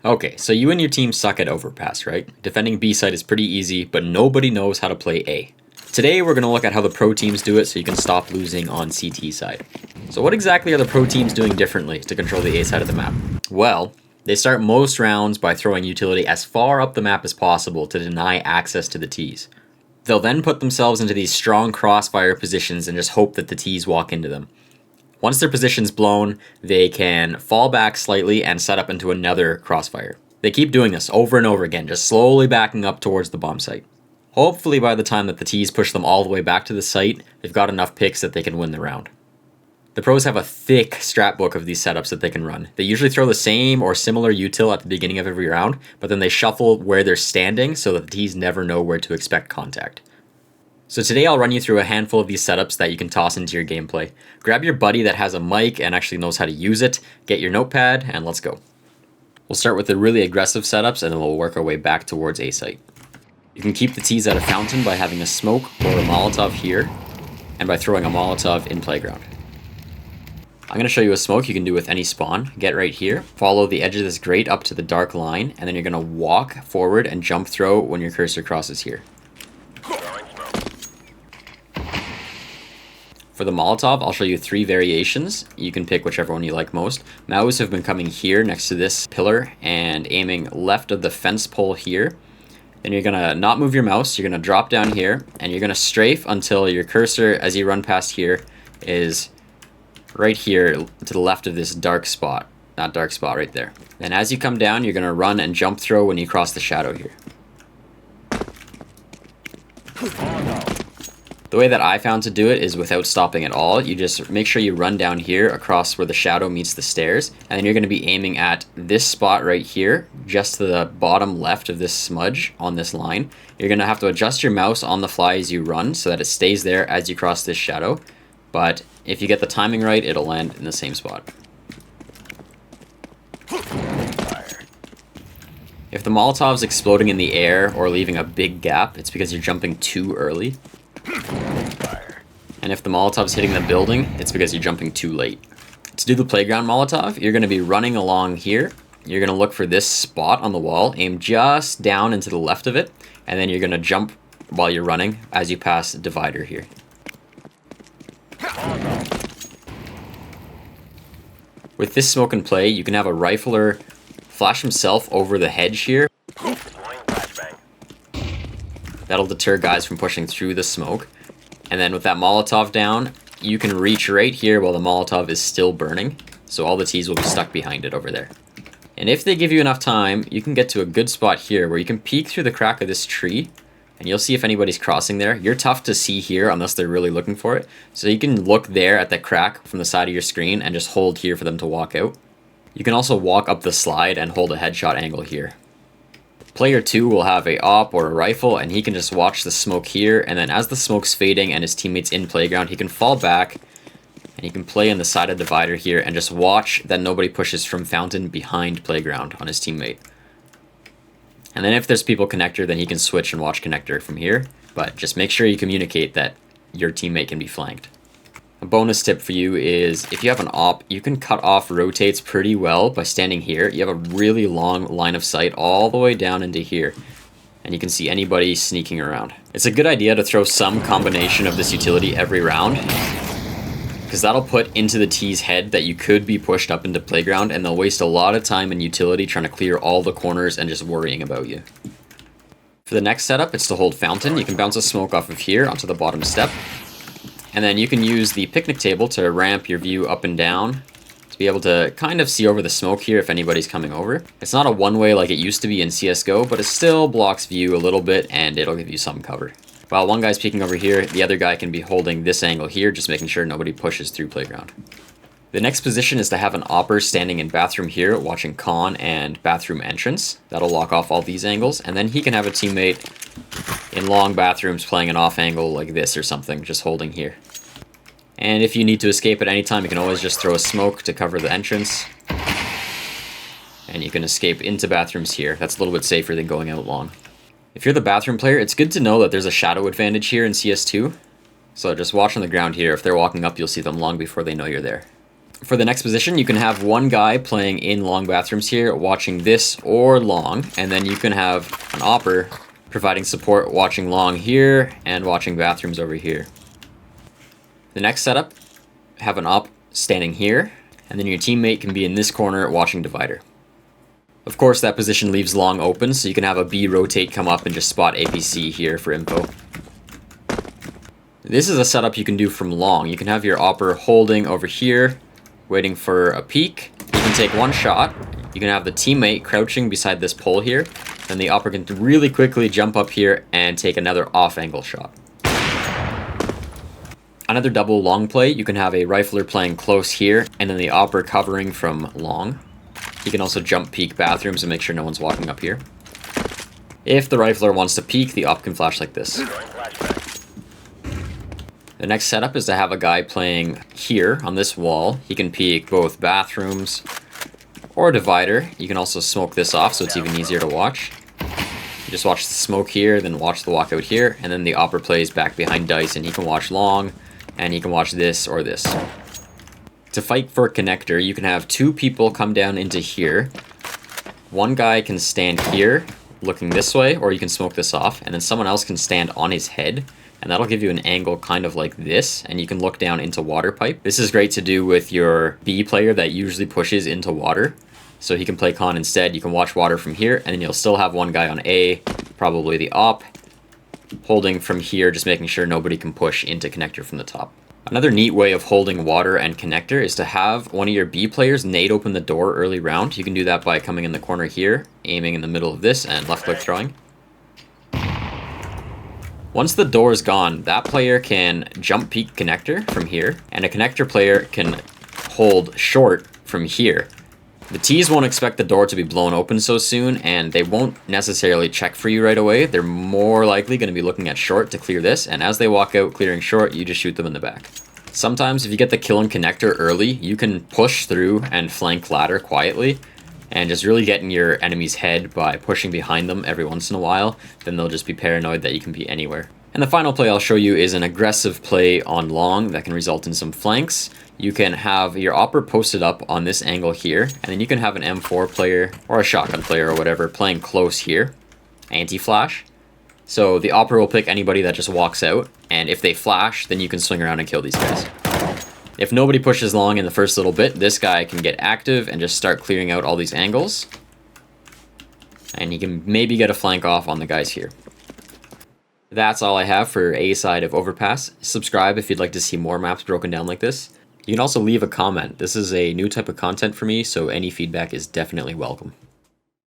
Okay, so you and your team suck at Overpass, right? Defending B site is pretty easy, but nobody knows how to play A. Today we're going to look at how the pro teams do it so you can stop losing on CT side. So what exactly are the pro teams doing differently to control the A side of the map? Well, they start most rounds by throwing utility as far up the map as possible to deny access to the Ts. They'll then put themselves into these strong crossfire positions and just hope that the Ts walk into them. Once their position's blown, they can fall back slightly and set up into another crossfire. They keep doing this over and over again, just slowly backing up towards the bomb site. Hopefully by the time that the Ts push them all the way back to the site, they've got enough picks that they can win the round. The pros have a thick strat book of these setups that they can run. They usually throw the same or similar util at the beginning of every round, but then they shuffle where they're standing so that the Ts never know where to expect contact. So today I'll run you through a handful of these setups that you can toss into your gameplay. Grab your buddy that has a mic and actually knows how to use it, get your notepad, and let's go. We'll start with the really aggressive setups and then we'll work our way back towards A site. You can keep the Ts at a fountain by having a smoke or a Molotov here, and by throwing a Molotov in playground. I'm going to show you a smoke you can do with any spawn. Get right here, follow the edge of this grate up to the dark line, and then you're going to walk forward and jump throw when your cursor crosses here. For the Molotov, I'll show you 3 variations. You can pick whichever one you like most. Mouz have been coming here next to this pillar and aiming left of the fence pole here. Then you're going to not move your mouse, you're going to drop down here, and you're going to strafe until your cursor, as you run past here, is right here to the left of this dark spot. That dark spot right there. And as you come down, you're going to run and jump throw when you cross the shadow here. The way that I found to do it is without stopping at all. You just make sure you run down here across where the shadow meets the stairs, and then you're going to be aiming at this spot right here, just to the bottom left of this smudge on this line. You're going to have to adjust your mouse on the fly as you run so that it stays there as you cross this shadow, but if you get the timing right, it'll land in the same spot. If the Molotov's exploding in the air or leaving a big gap, it's because you're jumping too early. And if the Molotov's hitting the building, it's because you're jumping too late. To do the playground Molotov, you're going to be running along here. You're going to look for this spot on the wall, aim just down and to the left of it, and then you're going to jump while you're running as you pass the divider here. With this smoke in play, you can have a rifler flash himself over the hedge here. That'll deter guys from pushing through the smoke. And then with that Molotov down, you can reach right here while the Molotov is still burning. So all the Ts will be stuck behind it over there. And if they give you enough time, you can get to a good spot here where you can peek through the crack of this tree. And you'll see if anybody's crossing there. You're tough to see here unless they're really looking for it. So you can look there at the crack from the side of your screen and just hold here for them to walk out. You can also walk up the slide and hold a headshot angle here. Player 2 will have a AWP or a rifle, and he can just watch the smoke here, and then as the smoke's fading and his teammates in playground, he can fall back, and he can play on the side of the divider here, and just watch that nobody pushes from fountain behind playground on his teammate. And then if there's people connector, then he can switch and watch connector from here, but just make sure you communicate that your teammate can be flanked. A bonus tip for you is if you have an AWP, you can cut off rotates pretty well by standing here. You have a really long line of sight all the way down into here, and you can see anybody sneaking around. It's a good idea to throw some combination of this utility every round, because that'll put into the T's head that you could be pushed up into playground, and they'll waste a lot of time in utility trying to clear all the corners and just worrying about you. For the next setup, it's to hold fountain. You can bounce a smoke off of here onto the bottom step. And then you can use the picnic table to ramp your view up and down to be able to kind of see over the smoke here if anybody's coming over. It's not a one-way like it used to be in CSGO, but it still blocks view a little bit and it'll give you some cover. While one guy's peeking over here, the other guy can be holding this angle here, just making sure nobody pushes through playground. The next position is to have an AWPer standing in bathroom here, watching con and bathroom entrance. That'll lock off all these angles, and then he can have a teammate in long bathrooms playing an off angle like this or something, just holding here. And if you need to escape at any time, you can always just throw a smoke to cover the entrance. And you can escape into bathrooms here. That's a little bit safer than going out long. If you're the bathroom player, it's good to know that there's a shadow advantage here in CS2. So just watch on the ground here. If they're walking up, you'll see them long before they know you're there. For the next position, you can have one guy playing in long bathrooms here, watching this or long, and then you can have an opper providing support watching long here and watching bathrooms over here. The next setup, have an op standing here, and then your teammate can be in this corner watching divider. Of course, that position leaves long open, so you can have a B rotate come up and just spot APC here for info. This is a setup you can do from long. You can have your opper holding over here, waiting for a peek. You can take one shot. You can have the teammate crouching beside this pole here. Then the opper can really quickly jump up here and take another off-angle shot. Another double long play, you can have a rifler playing close here, and then the opper covering from long. He can also jump peek bathrooms and make sure no one's walking up here. If the rifler wants to peek, the op can flash like this. The next setup is to have a guy playing here on this wall. He can peek both bathrooms or divider. You can also smoke this off so it's even easier to watch. You just watch the smoke here, then watch the walkout here, and then the opper plays back behind dice and he can watch long, and he can watch this or this. To fight for a connector, you can have two people come down into here. One guy can stand here, looking this way, or you can smoke this off, and then someone else can stand on his head. And that'll give you an angle kind of like this, and you can look down into water pipe. This is great to do with your B player that usually pushes into water. So he can play con instead. You can watch water from here, and then you'll still have one guy on A, probably the op, holding from here, just making sure nobody can push into connector from the top. Another neat way of holding water and connector is to have one of your B players nade open the door early round. You can do that by coming in the corner here, aiming in the middle of this, and left click throwing. Once the door is gone, that player can jump peek connector from here, and a connector player can hold short from here. The T's won't expect the door to be blown open so soon, and they won't necessarily check for you right away. They're more likely going to be looking at short to clear this, and as they walk out clearing short, you just shoot them in the back. Sometimes if you get the kill and connector early, you can push through and flank ladder quietly, and just really get in your enemy's head by pushing behind them every once in a while. Then they'll just be paranoid that you can be anywhere. And the final play I'll show you is an aggressive play on long that can result in some flanks. You can have your opper posted up on this angle here, and then you can have an M4 player or a shotgun player or whatever playing close here, anti-flash. So the opper will pick anybody that just walks out, and if they flash, then you can swing around and kill these guys. If nobody pushes long in the first little bit, this guy can get active and just start clearing out all these angles. And he can maybe get a flank off on the guys here. That's all I have for A side of Overpass. Subscribe if you'd like to see more maps broken down like this. You can also leave a comment. This is a new type of content for me, so any feedback is definitely welcome.